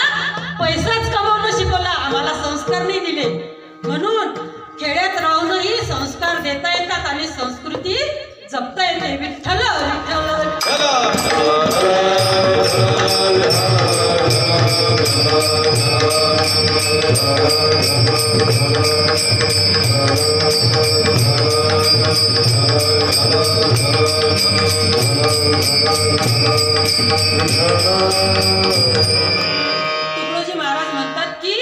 पैसाच कमवणं शिकवला, आम्हाला संस्कार नाही दिले. म्हणून खेड्यात राहूनही संस्कार देता येतात आणि संस्कृती जपता येते. विठ्ठल तुकडोजी महाराज म्हणतात की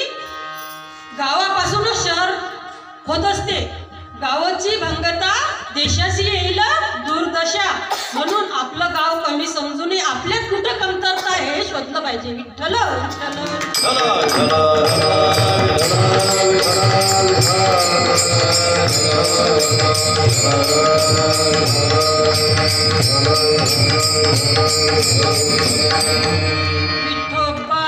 गावापासूनच शहर होत असते, गावाची भंगता देशाशी येईल दुर्दशा. म्हणून आपलं गाव कमी समजून आपल्यात कुठं कमतरता हे शोधलं पाहिजे. विठ्ठल विठोबा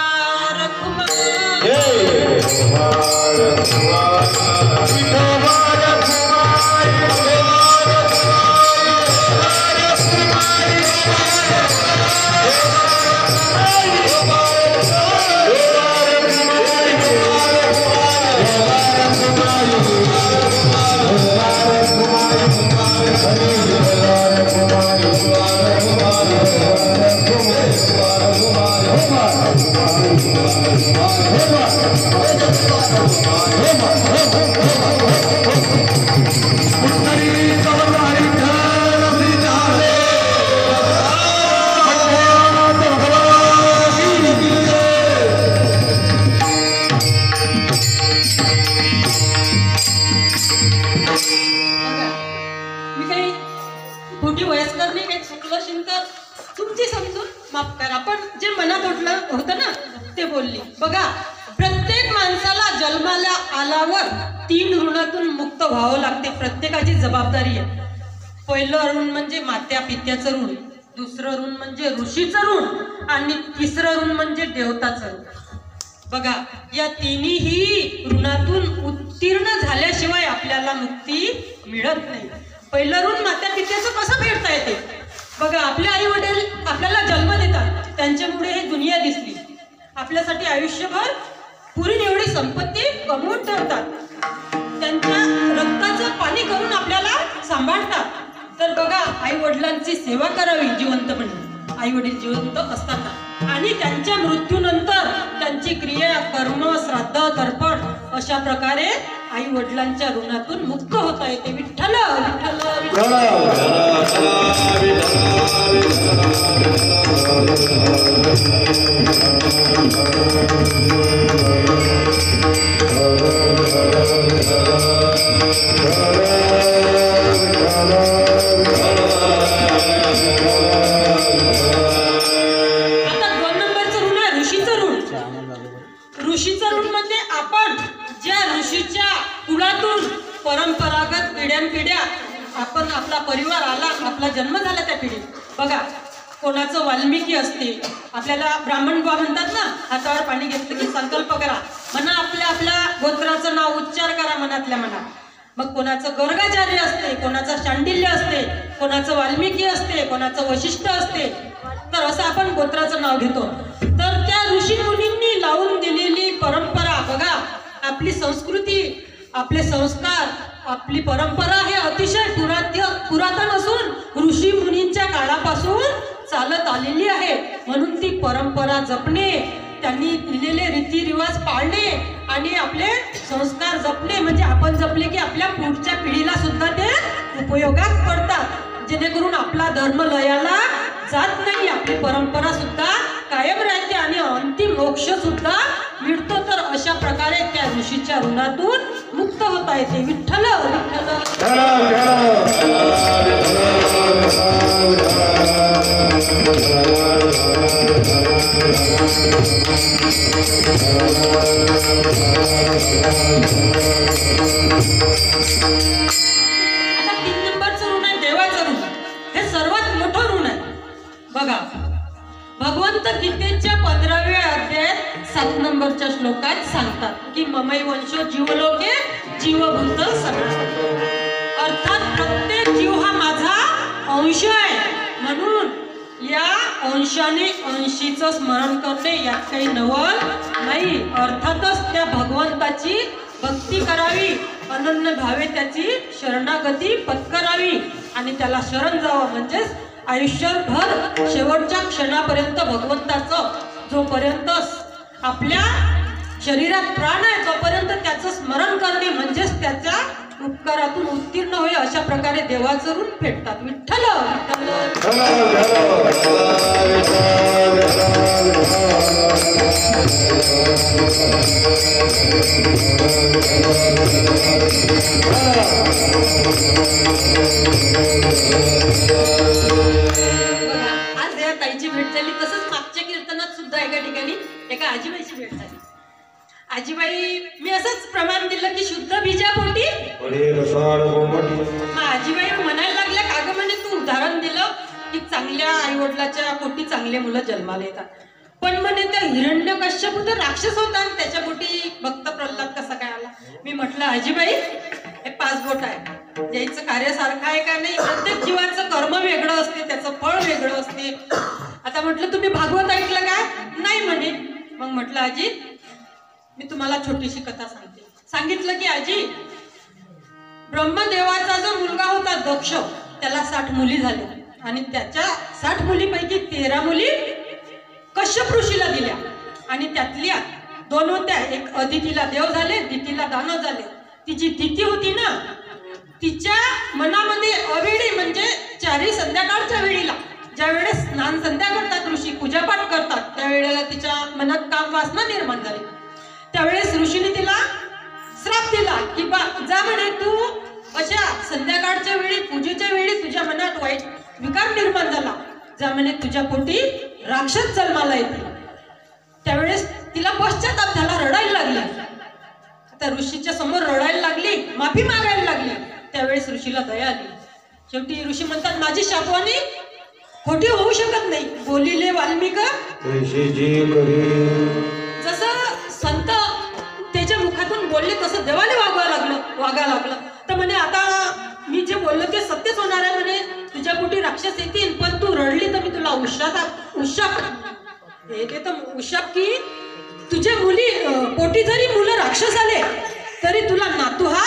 मी काही खोटी वयस्कर नाही, काही चुकलं असेल तर तुमची समजून माफ करा, पण जे मनात उठलं होतं ना ते बोलली. बघा, प्रत्येक माणसाला जन्माला आल्यावर 3 ऋणातून मुक्त व्हावं लागते. प्रत्येकाची जबाबदारी आहे. पहिलं ऋण म्हणजे मात्या पित्याचं ऋण, दुसरं ऋण म्हणजे ऋषीचं ऋण, आणि तिसरं ऋण म्हणजे देवताचं ऋण. बघा, या तिन्ही ऋणातून उत्तीर्ण झाल्याशिवाय आपल्याला मुक्ती मिळत नाही. पहिलं ऋण मात्या पित्याचं कसं फेडता येते? बघा, आपले आई वडील आपल्याला जन्म देतात, त्यांच्यामुळे ही दुनिया दिसली. आपल्यासाठी आयुष्यभर पुरी एवढी संपत्ती कमवून ठेवतात, त्यांच्या रक्ताचं पाणी करून आपल्याला सांभाळतात. तर बघा, आई वडिलांची सेवा करावी जिवंतपणे, आई वडील जिवंत असताना, आणि त्यांच्या मृत्यूनंतर त्यांची क्रिया, कर्म, श्राद्ध, तर्पण अशा प्रकारे आई वडिलांच्या ऋणातून मुक्त होता येते. विठ्ठल विठ्ठल विठ्ठल. आता 2 नंबरचं ऋण आहे ऋषीचं ऋण. ऋषीचं ऋण म्हणजे आपण ज्या ऋषीच्या कुळातून परंपरागत पिढ्यानपिढ्या आपण, आपला परिवार आला, आपला जन्म झाला त्या पिढीत. बघा, कोणाचं वाल्मिकी असते, आपल्याला ब्राह्मण बुवा म्हणतात ना, हातावर पाणी घेतलं की संकल्प करा, म्हणा आपल्या आपल्या गोत्राचं नाव उच्चार करा मनातल्या मनात. मग कोणाचं गर्गाचार्य असते, कोणाचं शांडिल्य असते, कोणाचं वाल्मिकी असते, कोणाचं वशिष्ठ असते. तर असं आपण गोत्राचं नाव घेतो. तर त्या ऋषी मुनींनी लावून दिलेली परंपरा बघा, आपली संस्कृती, आपले संस्कार, आपली परंपरा हे अतिशय पुरातन असून ऋषी मुनींच्या काळापासून चालत आलेली आहे. म्हणून ती परंपरा जपणे, त्यांनी दिलेले रीतिरिवाज पाळणे आणि आपले संस्कार जपणे, म्हणजे आपण जपले की आपल्या पुढच्या पिढीला सुद्धा ते उपयोगात पडतात, जेणेकरून आपला धर्म लयाला जात नाही, आपली परंपरा सुद्धा कायम राहते आणि अंतिम मोक्ष सुद्धा मिळतो. तर अशा प्रकारे त्या ऋषीच्या ऋणातून मुक्त होता येते. विठ्ठल विठ्ठल. आता 3 नंबरचं ऋण आहे देवाचं ऋण. हे सर्वात मोठं ऋण आहे. बघा, भगवंत गीतेच्या 15व्या अध्यायात 7 नंबरच्या श्लोकात सांगतात की ममै वंशो जीवलोके जीवभूत सगळा. अर्थात प्रत्येक जीव हा माझा अंश आहे, म्हणून या अंशाने अंशीचं स्मरण करणे यात काही नवल नाही. अर्थातच त्या भगवंताची भक्ती करावी, अनन्य भावे त्याची शरणागती पत्करावी आणि त्याला शरण जावं. म्हणजेच आयुष्यभर शेवटच्या क्षणापर्यंत भगवंताचं, जोपर्यंत आपल्या शरीरात प्राण आहे तोपर्यंत त्याचं स्मरण करणे, म्हणजेच त्याच्या उपकारातून उत्तीर्ण होईल. अशा प्रकारे देवाचं ऋण फेडतात. विठ्ठल आज या ताईची भेट झाली. तसंच मागच्या कीर्तनात सुद्धा एका ठिकाणी एका आजीबाईची भेट झाली. आजीबाई, मी असंच प्रमाण दिलं की शुद्ध बीजापोटी. आजीबाई म्हणायला लागल्या, का ग म्हणे तू उदाहरण दिलं की चांगल्या आईवडिलाच्या पोटी चांगले मुलं जन्माला येतात, पण म्हणे त्या हिरण्यकश्यप तर राक्षस होता आणि त्याच्या पोटी भक्त प्रल्हाद कसा काय आला. मी म्हटलं आजीबाई, हे 5 बोट आहे, यायचं कार्य सारखं आहे का नाही. प्रत्येक जीवाचं कर्म वेगळं असते, त्याचं फळ वेगळं असते. आता म्हटलं तुम्ही भागवत ऐकलं काय? नाही म्हणे. मग म्हटलं आजी, मी तुम्हाला छोटीशी कथा सांगते. सांगितलं की आजी, ब्रह्मदेवाचा जो मुलगा होता दक्ष, त्याला 60 मुली झाल्या आणि त्याच्या 60 मुलीपैकी 13 मुली कश्यप ऋषीला दिल्या आणि त्यातल्या 2 होत्या, एक अदितीला देव झाले, दितीला दानव झाले. तिची दिती होती ना, तिच्या मनामध्ये अवेळी म्हणजे 4 संध्याकाळच्या वेळीला, ज्या वेळेस स्नान संध्या करतात ऋषी, पूजापाठ करतात, त्यावेळेला तिच्या मनात काम वासना निर्माण झाली. त्यावेळेस ऋषीने तिला श्राप दिला की बा जा म्हणे, तू अशा संध्याकाळच्या वेळी पूजेच्या वेळी तुझ्या मनात वाईट विकार निर्माण झाला, जा म्हणे तुझ्या पोटी राक्षस जन्माला येतील. त्यावेळेस तिला पश्चाताप झाला, रडायला लागली. आता ऋषीच्या समोर रडायला लागली, माफी मागायला लागली. त्यावेळेस ऋषीला दया आली. शेवटी ऋषी म्हणतात, माझी शापवानी खोटी होऊ शकत नाही, बोलिले वाल्मिक जसं संत त्याच्या मुखातून बोलले तसं देवाने वागा लागलं. तर म्हणे आता मी जे बोललो ते सत्यच होणार आहे म्हणे, तुझ्या पोटी राक्षस येतील, पण तू रडली तर मी तुला उशाप येते तर उशाप की तुझ्या मुली पोटी जरी मुलं राक्षस आले तरी तुला नातू हा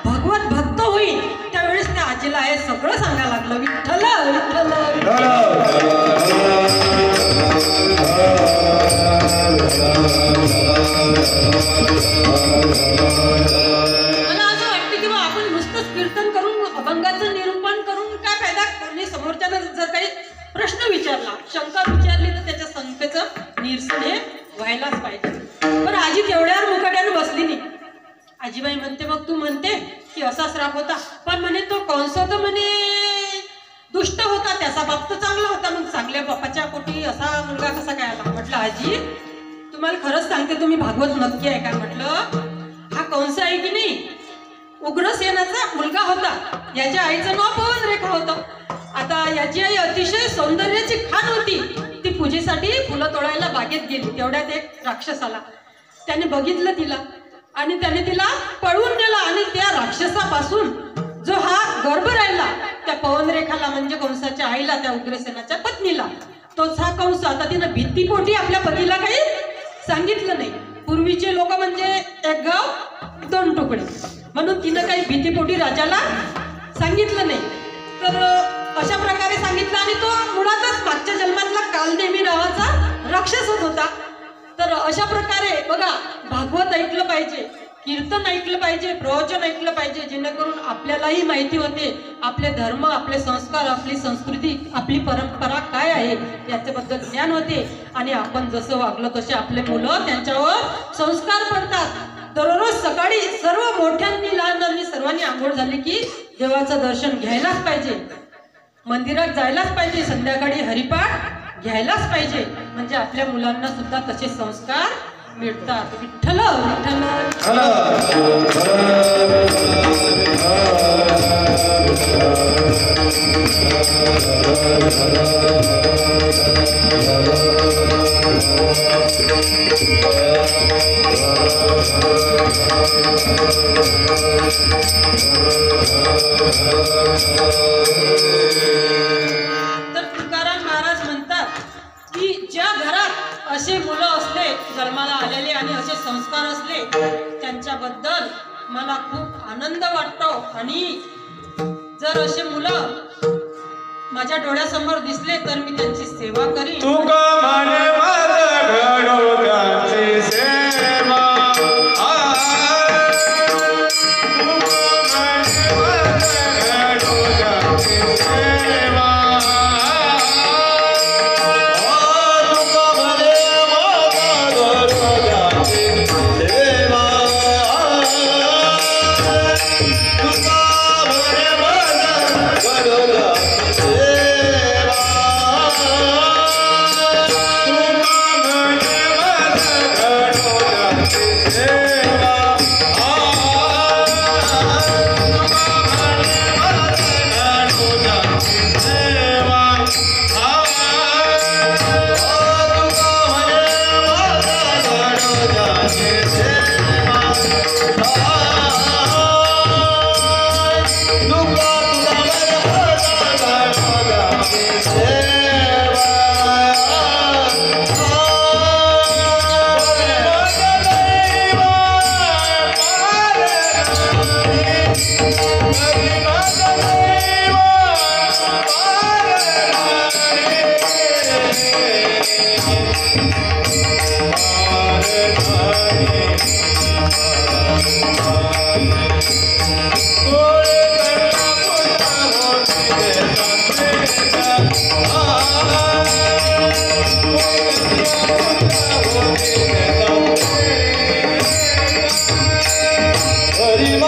भगवत भक्त होईल. त्यावेळेस त्या आजीला हे सगळं सांगायला लागलं. विठ्ठल विठ्ठल मला असं वाटतं की आपण नुसतंच कीर्तन करून अभंगाचं निरूपण करून काय फायदा. कोणी समोरच्यानं जर काही प्रश्न विचारला, शंका विचारली तर त्याच्या शंकेचं निरसन हे व्हायलाच पाहिजे. पण आजी तेवढ्यावर मुकाट्यानं बसली नाही. आजीबाई म्हणते मग तू म्हणते की असा श्राप होता, पण म्हणे तो कंस तर म्हणे दुष्ट होता, त्याचा बाप तर चांगला होता, मग चांगल्या बापाच्या पोटी असा मुलगा कसा काय आला. म्हटलं आजी तुम्हाला खरंच सांगते तुम्ही भागवत नक्की आहे का. म्हटलं हा कंस आहे की नाही उग्रसेनाचा मुलगा होता. याच्या आईचं नाव पवनरेखा होतं. आता याची आई अतिशय सौंदर्याची खान होती. ती पूजेसाठी फुलं तोडायला बागेत गेली. तेवढ्यात एक राक्षस आला. त्याने बघितलं तिला आणि त्याने तिला पळवून नेला. आणि त्या राक्षसापासून जो हा गर्भ राहिला त्या पवनरेखाला म्हणजे कंसाच्या आईला, त्या उग्रसेनाच्या पत्नीला, तोच हा कंस. आता तिनं भीतीपोटी आपल्या पतीला काही सांगितलं नाही. पूर्वीचे लोक म्हणजे एक गाव दोन तुकडे, म्हणून तिनं काही भीतीपोटी राजाला सांगितलं नाही. तर अशा प्रकारे सांगितलं आणि तो मुळातच मागच्या जन्मातला कालनेमी नावाचा राक्षसच होता. तर अशा प्रकारे बघा भागवत ऐकलं पाहिजे, कीर्तन ऐकलं पाहिजे, प्रवचन ऐकलं पाहिजे, जेणेकरून आपल्यालाही माहिती होते आपले धर्म, आपले संस्कार, आपली संस्कृती, आपली परंपरा काय आहे याच्याबद्दल ज्ञान होते. आणि आपण जसं वागलं तसे आपले मुलं त्यांच्यावर संस्कार पडतात. दररोज सकाळी सर्व मोठ्यांनी लहानांनी सर्वांनी आंघोळ झाली की देवाचं दर्शन घ्यायलाच पाहिजे, मंदिरात जायलाच पाहिजे, संध्याकाळी हरिपाठ घ्यायलाच पाहिजे. म्हणजे आपल्या मुलांना सुद्धा तसे संस्कार मिळतात. विठ्ठल विठ्ठल तर तुकाराम महाराज म्हणतात की ज्या घरात असे मुलं असले जन्माला आलेले आणि असे संस्कार असले त्यांच्याबद्दल मला खूप आनंद वाटतो. आणि जर असे मुलं माझ्या डोळ्यासमोर दिसले तर मी त्यांची सेवा करीन. तुका म्हणे माझं घडो त्याची सेवा. Hare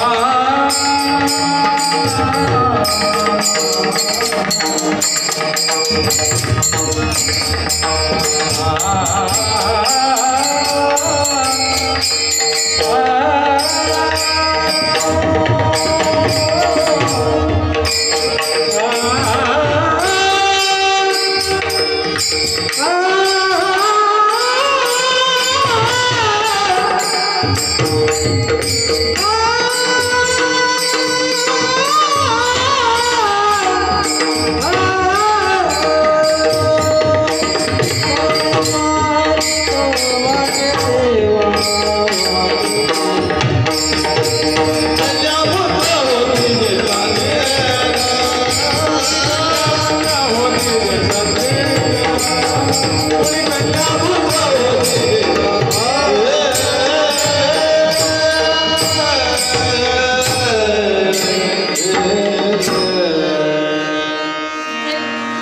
ah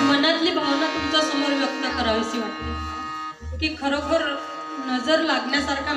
मनातली भावना तुमच्या समोर व्यक्त करावीशी वाटते की खरोखर नजर लागण्यासारखा